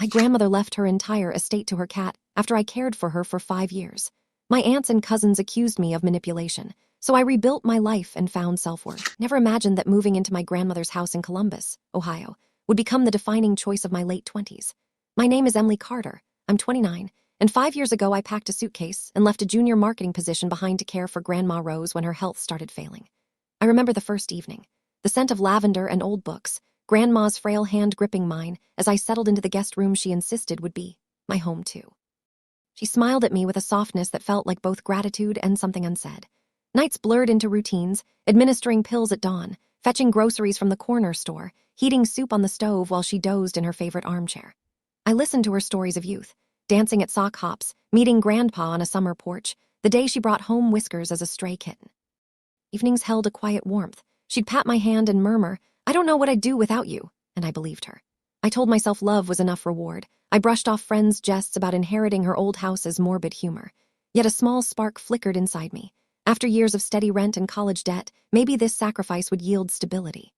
My grandmother left her entire estate to her cat after I cared for her for 5 years. My aunts and cousins accused me of manipulation, so I rebuilt my life and found self-worth. Never imagined that moving into my grandmother's house in Columbus, Ohio, would become the defining choice of my late 20s. My name is Emily Carter. I'm 29, and 5 years ago I packed a suitcase and left a junior marketing position behind to care for Grandma Rose when her health started failing. I remember the first evening, the scent of lavender and old books, Grandma's frail hand gripping mine as I settled into the guest room she insisted would be my home too. She smiled at me with a softness that felt like both gratitude and something unsaid. Nights blurred into routines, administering pills at dawn, fetching groceries from the corner store, heating soup on the stove while she dozed in her favorite armchair. I listened to her stories of youth, dancing at sock hops, meeting Grandpa on a summer porch, the day she brought home Whiskers as a stray kitten. Evenings held a quiet warmth. She'd pat my hand and murmur, "I don't know what I'd do without you," and I believed her. I told myself love was enough reward. I brushed off friends' jests about inheriting her old house as morbid humor. Yet a small spark flickered inside me. After years of steady rent and college debt, maybe this sacrifice would yield stability.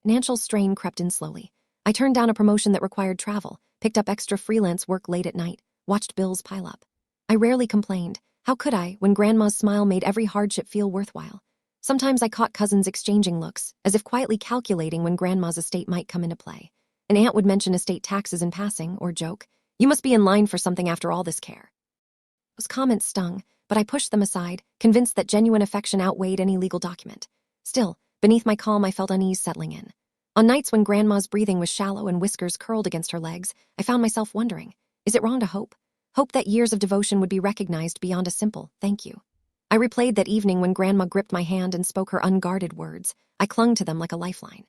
Financial strain crept in slowly. I turned down a promotion that required travel, picked up extra freelance work late at night, watched bills pile up. I rarely complained. How could I, when Grandma's smile made every hardship feel worthwhile? Sometimes I caught cousins exchanging looks, as if quietly calculating when Grandma's estate might come into play. An aunt would mention estate taxes in passing, or joke, "You must be in line for something after all this care." Those comments stung, but I pushed them aside, convinced that genuine affection outweighed any legal document. Still, beneath my calm I felt unease settling in. On nights when Grandma's breathing was shallow and Whiskers curled against her legs, I found myself wondering, is it wrong to hope? Hope that years of devotion would be recognized beyond a simple "thank you." I replayed that evening when Grandma gripped my hand and spoke her unguarded words. I clung to them like a lifeline.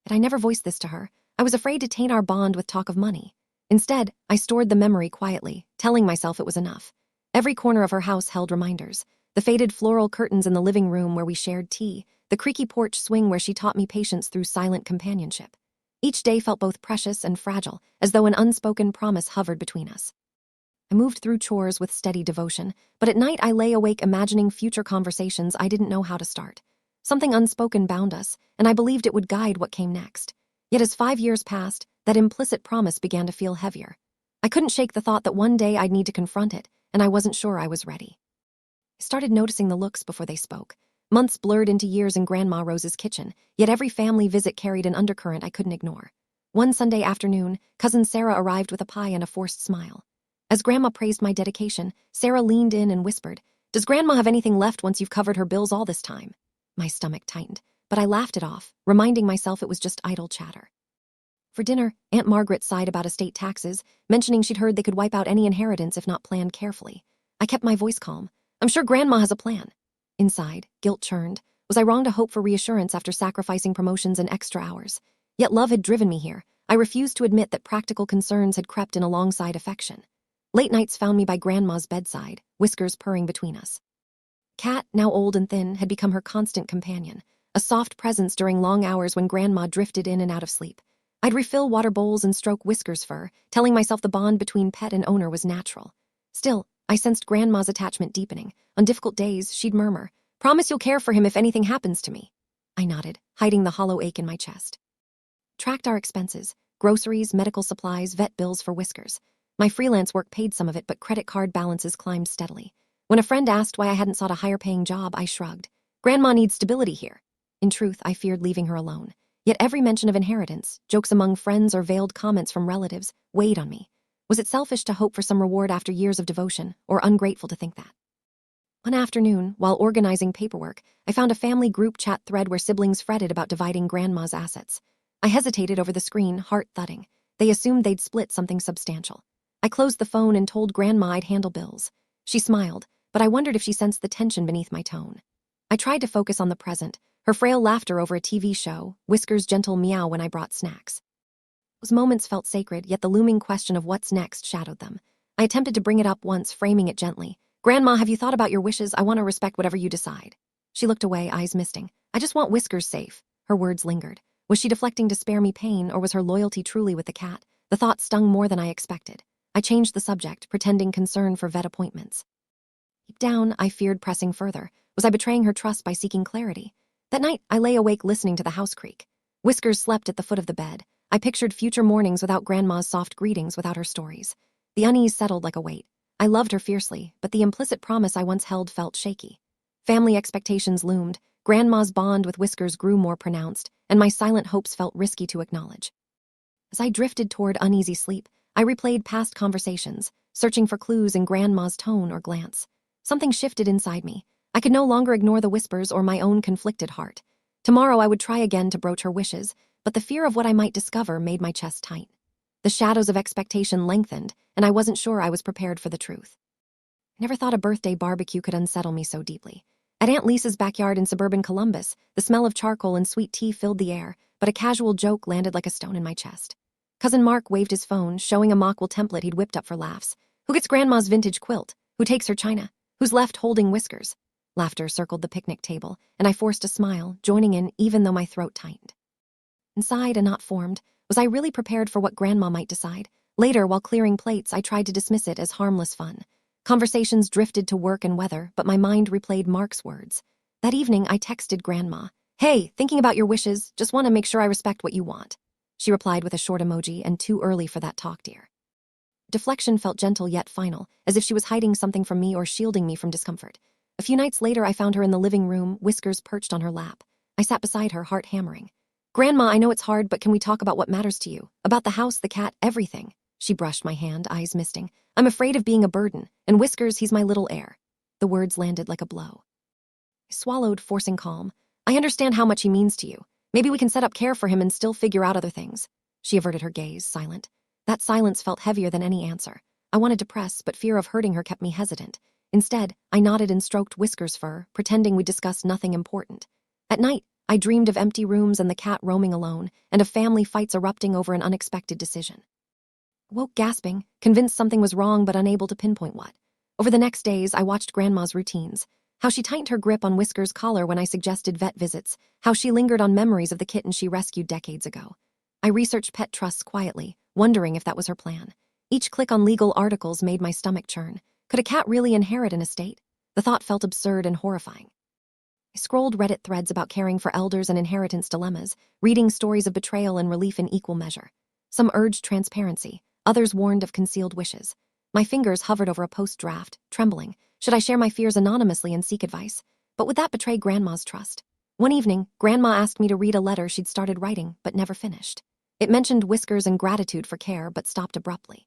Yet I never voiced this to her. I was afraid to taint our bond with talk of money. Instead, I stored the memory quietly, telling myself it was enough. Every corner of her house held reminders. The faded floral curtains in the living room where we shared tea, the creaky porch swing where she taught me patience through silent companionship. Each day felt both precious and fragile, as though an unspoken promise hovered between us. I moved through chores with steady devotion, but at night I lay awake imagining future conversations I didn't know how to start. Something unspoken bound us, and I believed it would guide what came next. Yet as 5 years passed, that implicit promise began to feel heavier. I couldn't shake the thought that one day I'd need to confront it, and I wasn't sure I was ready. I started noticing the looks before they spoke. Months blurred into years in Grandma Rose's kitchen, yet every family visit carried an undercurrent I couldn't ignore. One Sunday afternoon, Cousin Sarah arrived with a pie and a forced smile. As Grandma praised my dedication, Sarah leaned in and whispered, "Does Grandma have anything left once you've covered her bills all this time?" My stomach tightened, but I laughed it off, reminding myself it was just idle chatter. For dinner, Aunt Margaret sighed about estate taxes, mentioning she'd heard they could wipe out any inheritance if not planned carefully. I kept my voice calm. "I'm sure Grandma has a plan." Inside, guilt churned. Was I wrong to hope for reassurance after sacrificing promotions and extra hours? Yet love had driven me here. I refused to admit that practical concerns had crept in alongside affection. Late nights found me by Grandma's bedside, Whiskers purring between us. Cat, now old and thin, had become her constant companion, a soft presence during long hours when Grandma drifted in and out of sleep. I'd refill water bowls and stroke Whiskers' fur, telling myself the bond between pet and owner was natural. Still, I sensed Grandma's attachment deepening. On difficult days, she'd murmur, "Promise you'll care for him if anything happens to me." I nodded, hiding the hollow ache in my chest. Tracked our expenses, groceries, medical supplies, vet bills for Whiskers. My freelance work paid some of it, but credit card balances climbed steadily. When a friend asked why I hadn't sought a higher-paying job, I shrugged. Grandma needs stability here. In truth, I feared leaving her alone. Yet every mention of inheritance, jokes among friends or veiled comments from relatives, weighed on me. Was it selfish to hope for some reward after years of devotion, or ungrateful to think that? One afternoon, while organizing paperwork, I found a family group chat thread where siblings fretted about dividing Grandma's assets. I hesitated over the screen, heart thudding. They assumed they'd split something substantial. I closed the phone and told Grandma I'd handle bills. She smiled, but I wondered if she sensed the tension beneath my tone. I tried to focus on the present, her frail laughter over a TV show, Whiskers' gentle meow when I brought snacks. Those moments felt sacred, yet the looming question of what's next shadowed them. I attempted to bring it up once, framing it gently. "Grandma, have you thought about your wishes? I want to respect whatever you decide." She looked away, eyes misting. "I just want Whiskers safe." Her words lingered. Was she deflecting to spare me pain, or was her loyalty truly with the cat? The thought stung more than I expected. I changed the subject, pretending concern for vet appointments. Deep down, I feared pressing further. Was I betraying her trust by seeking clarity? That night, I lay awake listening to the house creak. Whiskers slept at the foot of the bed. I pictured future mornings without Grandma's soft greetings, without her stories. The unease settled like a weight. I loved her fiercely, but the implicit promise I once held felt shaky. Family expectations loomed, Grandma's bond with Whiskers grew more pronounced, and my silent hopes felt risky to acknowledge. As I drifted toward uneasy sleep, I replayed past conversations, searching for clues in Grandma's tone or glance. Something shifted inside me. I could no longer ignore the whispers or my own conflicted heart. Tomorrow I would try again to broach her wishes, but the fear of what I might discover made my chest tight. The shadows of expectation lengthened, and I wasn't sure I was prepared for the truth. I never thought a birthday barbecue could unsettle me so deeply. At Aunt Lisa's backyard in suburban Columbus, the smell of charcoal and sweet tea filled the air, but a casual joke landed like a stone in my chest. Cousin Mark waved his phone, showing a mock-will template he'd whipped up for laughs. Who gets Grandma's vintage quilt? Who takes her china? Who's left holding Whiskers? Laughter circled the picnic table, and I forced a smile, joining in even though my throat tightened. Inside, a knot formed. Was I really prepared for what Grandma might decide? Later, while clearing plates, I tried to dismiss it as harmless fun. Conversations drifted to work and weather, but my mind replayed Mark's words. That evening, I texted Grandma. "Hey, thinking about your wishes, just want to make sure I respect what you want." She replied with a short emoji and "too early for that talk, dear." Deflection felt gentle yet final, as if she was hiding something from me or shielding me from discomfort. A few nights later, I found her in the living room, Whiskers perched on her lap. I sat beside her, heart hammering. "Grandma, I know it's hard, but can we talk about what matters to you? About the house, the cat, everything." She brushed my hand, eyes misting. "I'm afraid of being a burden, and Whiskers, he's my little heir." The words landed like a blow. I swallowed, forcing calm. "I understand how much he means to you. Maybe we can set up care for him and still figure out other things." She averted her gaze, silent. That silence felt heavier than any answer. I wanted to press, but fear of hurting her kept me hesitant. Instead, I nodded and stroked Whiskers' fur, pretending we discussed nothing important. At night, I dreamed of empty rooms and the cat roaming alone, and of family fights erupting over an unexpected decision. I woke gasping, convinced something was wrong but unable to pinpoint what. Over the next days, I watched Grandma's routines. How she tightened her grip on Whiskers' collar when I suggested vet visits, how she lingered on memories of the kitten she rescued decades ago. I researched pet trusts quietly, wondering if that was her plan. Each click on legal articles made my stomach churn. Could a cat really inherit an estate? The thought felt absurd and horrifying. I scrolled Reddit threads about caring for elders and inheritance dilemmas, reading stories of betrayal and relief in equal measure. Some urged transparency, others warned of concealed wishes. My fingers hovered over a post draft, trembling. Should I share my fears anonymously and seek advice? But would that betray Grandma's trust? One evening, Grandma asked me to read a letter she'd started writing but never finished. It mentioned Whiskers and gratitude for care but stopped abruptly.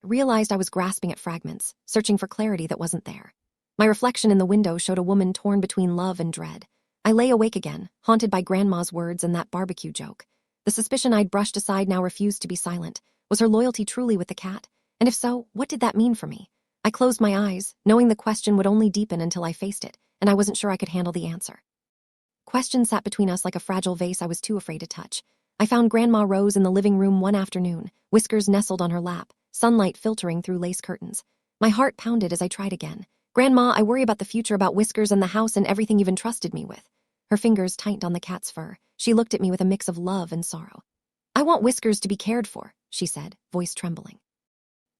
I realized I was grasping at fragments, searching for clarity that wasn't there. My reflection in the window showed a woman torn between love and dread. I lay awake again, haunted by Grandma's words and that barbecue joke. The suspicion I'd brushed aside now refused to be silent. Was her loyalty truly with the cat? And if so, what did that mean for me? I closed my eyes, knowing the question would only deepen until I faced it, and I wasn't sure I could handle the answer. Questions sat between us like a fragile vase I was too afraid to touch. I found Grandma Rose in the living room one afternoon, Whiskers nestled on her lap, sunlight filtering through lace curtains. My heart pounded as I tried again. "Grandma, I worry about the future, about Whiskers and the house and everything you've entrusted me with." Her fingers tightened on the cat's fur. She looked at me with a mix of love and sorrow. "I want Whiskers to be cared for," she said, voice trembling.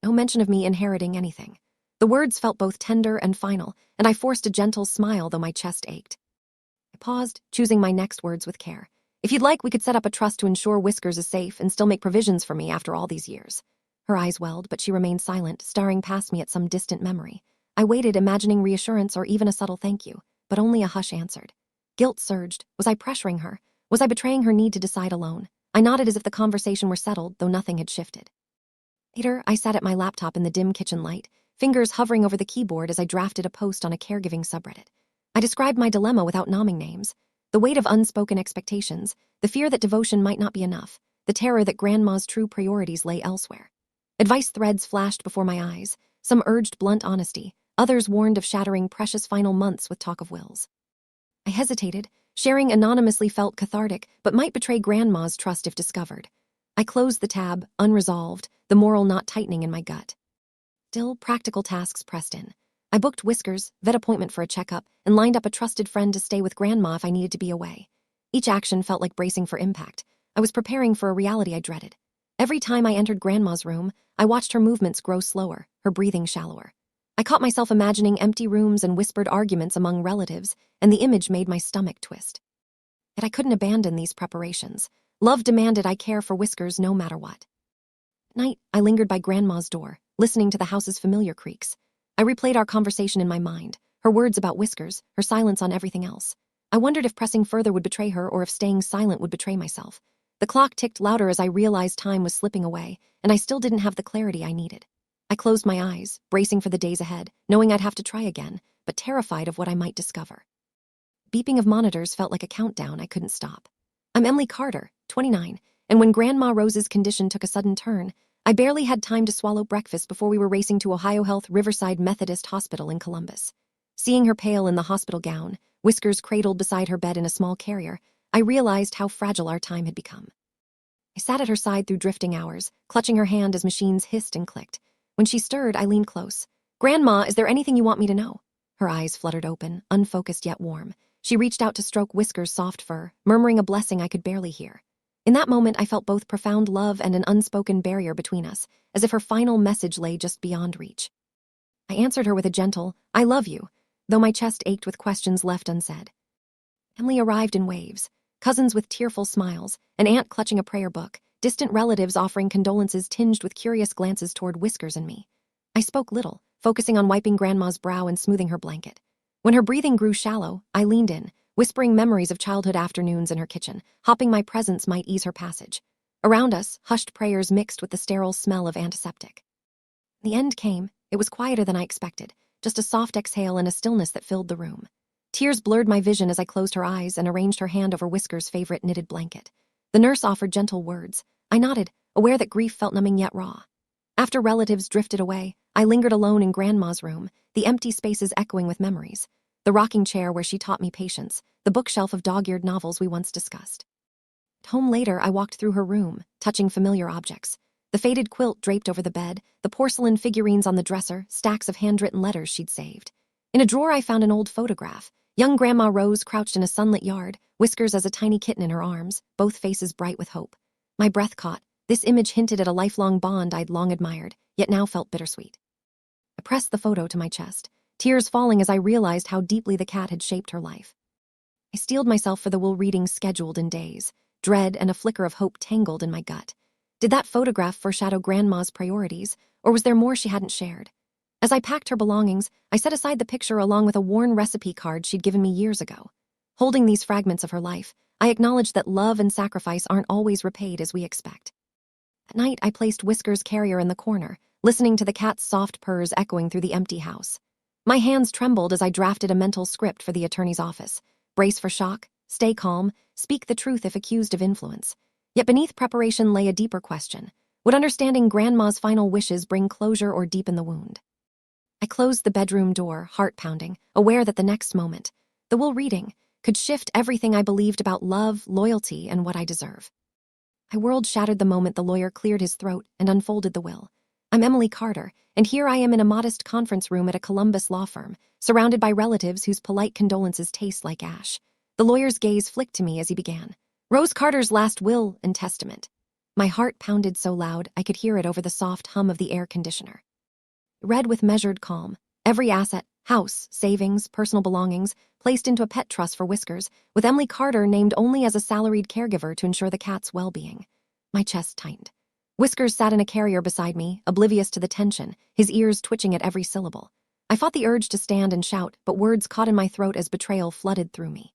No mention of me inheriting anything. The words felt both tender and final, and I forced a gentle smile though my chest ached. I paused, choosing my next words with care. "If you'd like, we could set up a trust to ensure Whiskers is safe and still make provisions for me after all these years." Her eyes welled, but she remained silent, staring past me at some distant memory. I waited, imagining reassurance or even a subtle thank you, but only a hush answered. Guilt surged. Was I pressuring her? Was I betraying her need to decide alone? I nodded as if the conversation were settled, though nothing had shifted. Later, I sat at my laptop in the dim kitchen light, fingers hovering over the keyboard as I drafted a post on a caregiving subreddit. I described my dilemma without naming names. The weight of unspoken expectations, the fear that devotion might not be enough, the terror that Grandma's true priorities lay elsewhere. Advice threads flashed before my eyes. Some urged blunt honesty, others warned of shattering precious final months with talk of wills. I hesitated. Sharing anonymously felt cathartic, but might betray Grandma's trust if discovered. I closed the tab, unresolved, the moral knot tightening in my gut. Still, practical tasks pressed in. I booked Whiskers, vet appointment for a checkup, and lined up a trusted friend to stay with Grandma if I needed to be away. Each action felt like bracing for impact. I was preparing for a reality I dreaded. Every time I entered Grandma's room, I watched her movements grow slower, her breathing shallower. I caught myself imagining empty rooms and whispered arguments among relatives, and the image made my stomach twist. Yet I couldn't abandon these preparations. Love demanded I care for Whiskers no matter what. At night, I lingered by Grandma's door, listening to the house's familiar creaks. I replayed our conversation in my mind, her words about Whiskers, her silence on everything else. I wondered if pressing further would betray her or if staying silent would betray myself. The clock ticked louder as I realized time was slipping away, and I still didn't have the clarity I needed. I closed my eyes, bracing for the days ahead, knowing I'd have to try again, but terrified of what I might discover. Beeping of monitors felt like a countdown I couldn't stop. I'm Emily Carter, 29, and when Grandma Rose's condition took a sudden turn, I barely had time to swallow breakfast before we were racing to Ohio Health Riverside Methodist Hospital in Columbus. Seeing her pale in the hospital gown, Whiskers cradled beside her bed in a small carrier, I realized how fragile our time had become. I sat at her side through drifting hours, clutching her hand as machines hissed and clicked. When she stirred, I leaned close. "Grandma, is there anything you want me to know?" Her eyes fluttered open, unfocused yet warm. She reached out to stroke Whiskers' soft fur, murmuring a blessing I could barely hear. In that moment, I felt both profound love and an unspoken barrier between us, as if her final message lay just beyond reach. I answered her with a gentle, "I love you," though my chest ached with questions left unsaid. Emily arrived in waves, cousins with tearful smiles, an aunt clutching a prayer book, distant relatives offering condolences tinged with curious glances toward Whiskers and me. I spoke little, focusing on wiping Grandma's brow and smoothing her blanket. When her breathing grew shallow, I leaned in, whispering memories of childhood afternoons in her kitchen, hoping my presence might ease her passage. Around us, hushed prayers mixed with the sterile smell of antiseptic. The end came. It was quieter than I expected, just a soft exhale and a stillness that filled the room. Tears blurred my vision as I closed her eyes and arranged her hand over Whiskers' favorite knitted blanket. The nurse offered gentle words. I nodded, aware that grief felt numbing yet raw. After relatives drifted away, I lingered alone in Grandma's room, the empty spaces echoing with memories. The rocking chair where she taught me patience, the bookshelf of dog-eared novels we once discussed. At home later, I walked through her room, touching familiar objects. The faded quilt draped over the bed, the porcelain figurines on the dresser, stacks of handwritten letters she'd saved. In a drawer, I found an old photograph. Young Grandma Rose crouched in a sunlit yard, Whiskers as a tiny kitten in her arms, both faces bright with hope. My breath caught. This image hinted at a lifelong bond I'd long admired, yet now felt bittersweet. I pressed the photo to my chest, tears falling as I realized how deeply the cat had shaped her life. I steeled myself for the will readings scheduled in days. Dread and a flicker of hope tangled in my gut. Did that photograph foreshadow Grandma's priorities, or was there more she hadn't shared? As I packed her belongings, I set aside the picture along with a worn recipe card she'd given me years ago. Holding these fragments of her life, I acknowledged that love and sacrifice aren't always repaid as we expect. At night, I placed Whiskers' carrier in the corner, listening to the cat's soft purrs echoing through the empty house. My hands trembled as I drafted a mental script for the attorney's office. Brace for shock, stay calm, speak the truth if accused of influence. Yet beneath preparation lay a deeper question. Would understanding Grandma's final wishes bring closure or deepen the wound? I closed the bedroom door, heart pounding, aware that the next moment, the will reading, could shift everything I believed about love, loyalty, and what I deserve. My world shattered the moment the lawyer cleared his throat and unfolded the will. I'm Emily Carter, and here I am in a modest conference room at a Columbus law firm, surrounded by relatives whose polite condolences taste like ash. The lawyer's gaze flicked to me as he began. Rose Carter's last will and testament. My heart pounded so loud I could hear it over the soft hum of the air conditioner. Read with measured calm, every asset, house, savings, personal belongings, placed into a pet trust for Whiskers, with Emily Carter named only as a salaried caregiver to ensure the cat's well-being. My chest tightened. Whiskers sat in a carrier beside me, oblivious to the tension, his ears twitching at every syllable. I fought the urge to stand and shout, but words caught in my throat as betrayal flooded through me.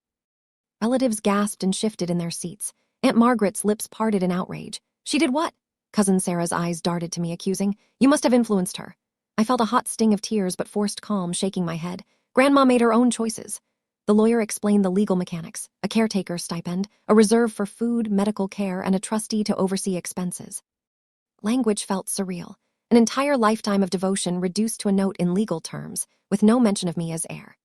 Relatives gasped and shifted in their seats. Aunt Margaret's lips parted in outrage. She did what? Cousin Sarah's eyes darted to me, accusing. You must have influenced her. I felt a hot sting of tears but forced calm, shaking my head. Grandma made her own choices. The lawyer explained the legal mechanics, a caretaker stipend, a reserve for food, medical care, and a trustee to oversee expenses. Language felt surreal, an entire lifetime of devotion reduced to a note in legal terms, with no mention of me as heir.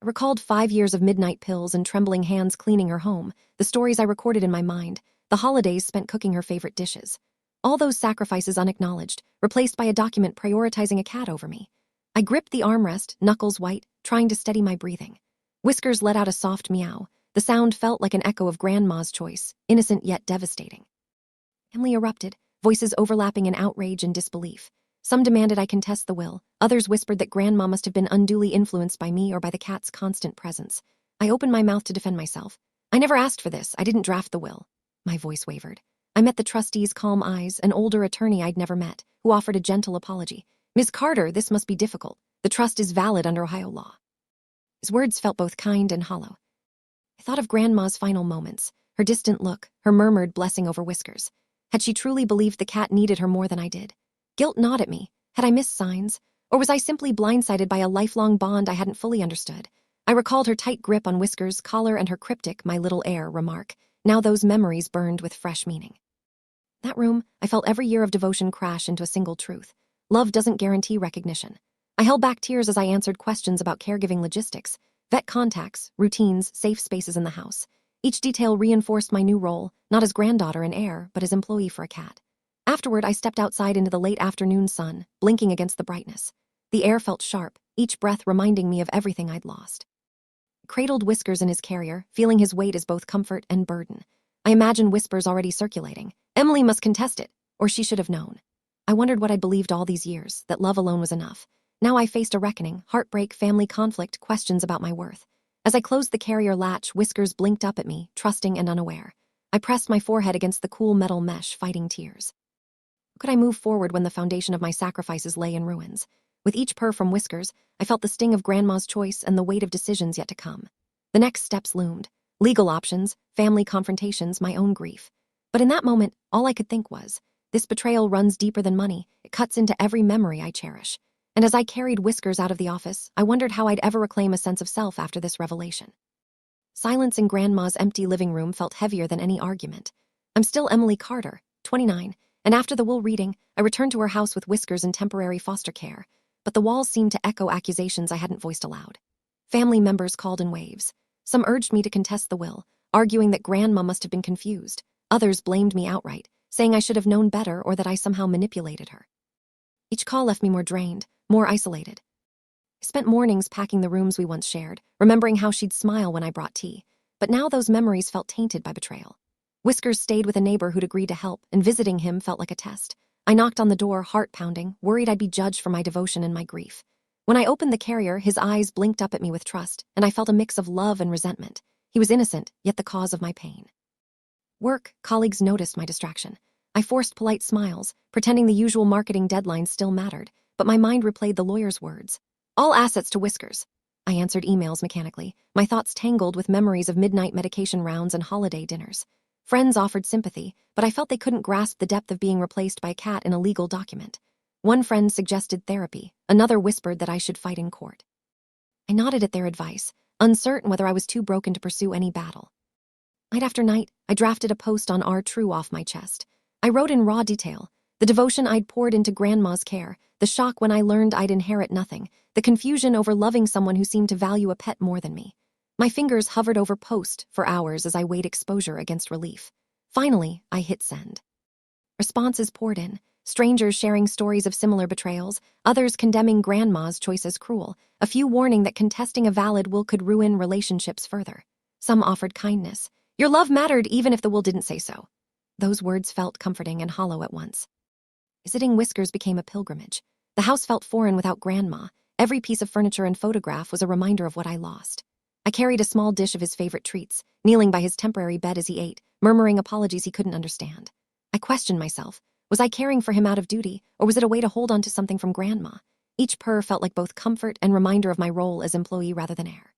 I recalled 5 years of midnight pills and trembling hands cleaning her home, the stories I recorded in my mind, the holidays spent cooking her favorite dishes. All those sacrifices unacknowledged, replaced by a document prioritizing a cat over me. I gripped the armrest, knuckles white, trying to steady my breathing. Whiskers let out a soft meow. The sound felt like an echo of Grandma's choice, innocent yet devastating. Emily erupted, voices overlapping in outrage and disbelief. Some demanded I contest the will. Others whispered that Grandma must have been unduly influenced by me or by the cat's constant presence. I opened my mouth to defend myself. I never asked for this. I didn't draft the will. My voice wavered. I met the trustee's calm eyes, an older attorney I'd never met, who offered a gentle apology. "Ms. Carter, this must be difficult. The trust is valid under Ohio law." His words felt both kind and hollow. I thought of Grandma's final moments, her distant look, her murmured blessing over Whiskers. Had she truly believed the cat needed her more than I did? Guilt gnawed at me. Had I missed signs? Or was I simply blindsided by a lifelong bond I hadn't fully understood? I recalled her tight grip on Whiskers' collar and her cryptic "my little heir" remark. Now those memories burned with fresh meaning. In that room, I felt every year of devotion crash into a single truth. Love doesn't guarantee recognition. I held back tears as I answered questions about caregiving logistics, vet contacts, routines, safe spaces in the house. Each detail reinforced my new role, not as granddaughter and heir, but as employee for a cat. Afterward, I stepped outside into the late afternoon sun, blinking against the brightness. The air felt sharp, each breath reminding me of everything I'd lost. I cradled Whiskers in his carrier, feeling his weight as both comfort and burden. I imagined whispers already circulating. "Emily must contest it, or she should have known." I wondered what I'd believed all these years, that love alone was enough. Now I faced a reckoning, heartbreak, family conflict, questions about my worth. As I closed the carrier latch, Whiskers blinked up at me, trusting and unaware. I pressed my forehead against the cool metal mesh, fighting tears. Could I move forward when the foundation of my sacrifices lay in ruins? With each purr from Whiskers, I felt the sting of Grandma's choice and the weight of decisions yet to come. The next steps loomed. Legal options, family confrontations, my own grief. But in that moment, all I could think was, this betrayal runs deeper than money. It cuts into every memory I cherish. And as I carried Whiskers out of the office, I wondered how I'd ever reclaim a sense of self after this revelation. Silence in Grandma's empty living room felt heavier than any argument. I'm still Emily Carter, 29, and after the will reading, I returned to her house with Whiskers in temporary foster care, but the walls seemed to echo accusations I hadn't voiced aloud. Family members called in waves. Some urged me to contest the will, arguing that Grandma must have been confused. Others blamed me outright, saying I should have known better or that I somehow manipulated her. Each call left me more drained, more isolated. I spent mornings packing the rooms we once shared, remembering how she'd smile when I brought tea. But now those memories felt tainted by betrayal. Whiskers stayed with a neighbor who'd agreed to help, and visiting him felt like a test. I knocked on the door, heart pounding, worried I'd be judged for my devotion and my grief. When I opened the carrier, his eyes blinked up at me with trust, and I felt a mix of love and resentment. He was innocent, yet the cause of my pain. Work, colleagues noticed my distraction. I forced polite smiles, pretending the usual marketing deadlines still mattered, but my mind replayed the lawyer's words. "All assets to Whiskers." I answered emails mechanically, my thoughts tangled with memories of midnight medication rounds and holiday dinners. Friends offered sympathy, but I felt they couldn't grasp the depth of being replaced by a cat in a legal document. One friend suggested therapy, another whispered that I should fight in court. I nodded at their advice, uncertain whether I was too broken to pursue any battle. Night after night, I drafted a post on our true off my chest. I wrote in raw detail, the devotion I'd poured into Grandma's care, the shock when I learned I'd inherit nothing, the confusion over loving someone who seemed to value a pet more than me. My fingers hovered over post for hours as I weighed exposure against relief. Finally, I hit send. Responses poured in, strangers sharing stories of similar betrayals, others condemning Grandma's choice as cruel, a few warning that contesting a valid will could ruin relationships further. Some offered kindness. "Your love mattered even if the will didn't say so." Those words felt comforting and hollow at once. Visiting Whiskers became a pilgrimage. The house felt foreign without Grandma. Every piece of furniture and photograph was a reminder of what I lost. I carried a small dish of his favorite treats, kneeling by his temporary bed as he ate, murmuring apologies he couldn't understand. I questioned myself. Was I caring for him out of duty, or was it a way to hold on to something from Grandma? Each purr felt like both comfort and reminder of my role as employee rather than heir.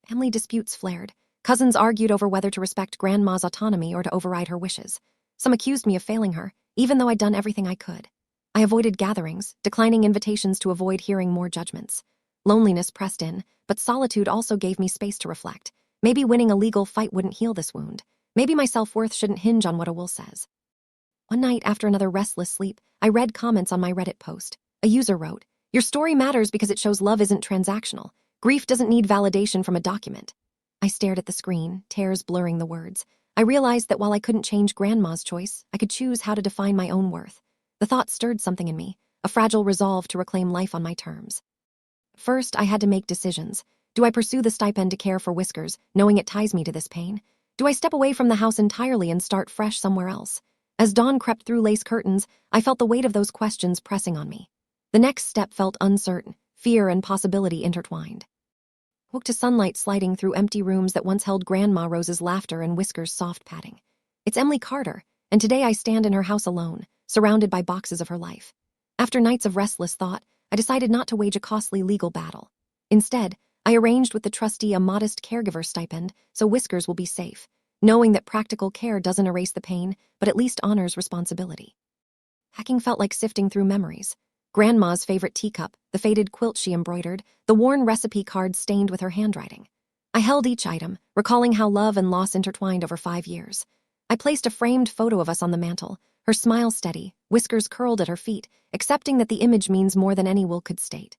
Family disputes flared. Cousins argued over whether to respect Grandma's autonomy or to override her wishes. Some accused me of failing her, even though I'd done everything I could. I avoided gatherings, declining invitations to avoid hearing more judgments. Loneliness pressed in, but solitude also gave me space to reflect. Maybe winning a legal fight wouldn't heal this wound. Maybe my self-worth shouldn't hinge on what a will says. One night, after another restless sleep, I read comments on my Reddit post. A user wrote, "Your story matters because it shows love isn't transactional. Grief doesn't need validation from a document." I stared at the screen, tears blurring the words. I realized that while I couldn't change Grandma's choice, I could choose how to define my own worth. The thought stirred something in me, a fragile resolve to reclaim life on my terms. First, I had to make decisions. Do I pursue the stipend to care for Whiskers, knowing it ties me to this pain? Do I step away from the house entirely and start fresh somewhere else? As dawn crept through lace curtains, I felt the weight of those questions pressing on me. The next step felt uncertain, fear and possibility intertwined. I woke to sunlight sliding through empty rooms that once held Grandma Rose's laughter and Whiskers' soft patting. It's Emily Carter, and today I stand in her house alone, surrounded by boxes of her life. After nights of restless thought, I decided not to wage a costly legal battle. Instead, I arranged with the trustee a modest caregiver stipend so Whiskers will be safe, knowing that practical care doesn't erase the pain, but at least honors responsibility. Hacking felt like sifting through memories. Grandma's favorite teacup, the faded quilt she embroidered, the worn recipe card stained with her handwriting. I held each item, recalling how love and loss intertwined over 5 years. I placed a framed photo of us on the mantel, her smile steady, whiskers curled at her feet, accepting that the image means more than any will could state.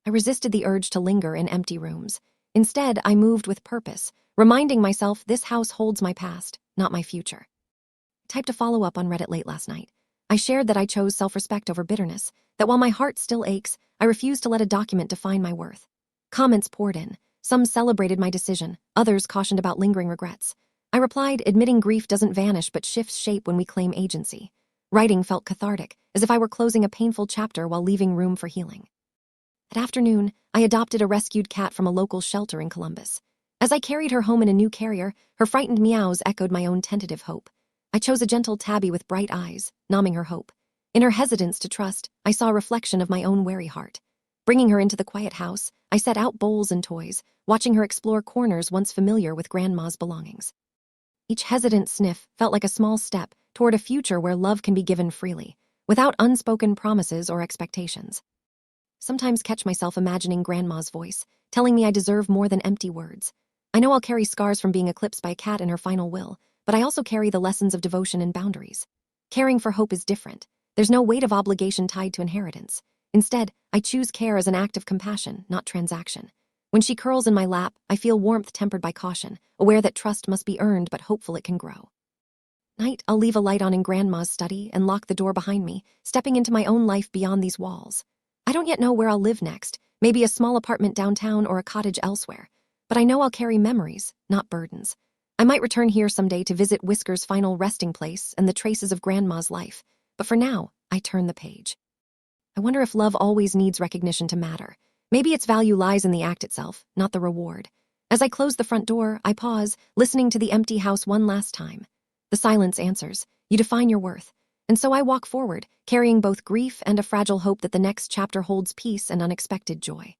I resisted the urge to linger in empty rooms. Instead, I moved with purpose, reminding myself this house holds my past, not my future. I typed a follow-up on Reddit late last night. I shared that I chose self-respect over bitterness, that while my heart still aches, I refuse to let a document define my worth. Comments poured in. Some celebrated my decision, others cautioned about lingering regrets. I replied, admitting grief doesn't vanish but shifts shape when we claim agency. Writing felt cathartic, as if I were closing a painful chapter while leaving room for healing. At afternoon, I adopted a rescued cat from a local shelter in Columbus. As I carried her home in a new carrier, her frightened meows echoed my own tentative hope. I chose a gentle tabby with bright eyes, nomming her hope. In her hesitance to trust, I saw a reflection of my own wary heart. Bringing her into the quiet house, I set out bowls and toys, watching her explore corners once familiar with Grandma's belongings. Each hesitant sniff felt like a small step toward a future where love can be given freely, without unspoken promises or expectations. Sometimes catch myself imagining Grandma's voice, telling me I deserve more than empty words. I know I'll carry scars from being eclipsed by a cat in her final will, but I also carry the lessons of devotion and boundaries. Caring for hope is different. There's no weight of obligation tied to inheritance. Instead, I choose care as an act of compassion, not transaction. When she curls in my lap, I feel warmth tempered by caution, aware that trust must be earned but hopeful it can grow. Night, I'll leave a light on in Grandma's study and lock the door behind me, stepping into my own life beyond these walls. I don't yet know where I'll live next, maybe a small apartment downtown or a cottage elsewhere, but I know I'll carry memories, not burdens. I might return here someday to visit Whisker's final resting place and the traces of Grandma's life, but for now, I turn the page. I wonder if love always needs recognition to matter. Maybe its value lies in the act itself, not the reward. As I close the front door, I pause, listening to the empty house one last time. The silence answers, you define your worth. And so I walk forward, carrying both grief and a fragile hope that the next chapter holds peace and unexpected joy.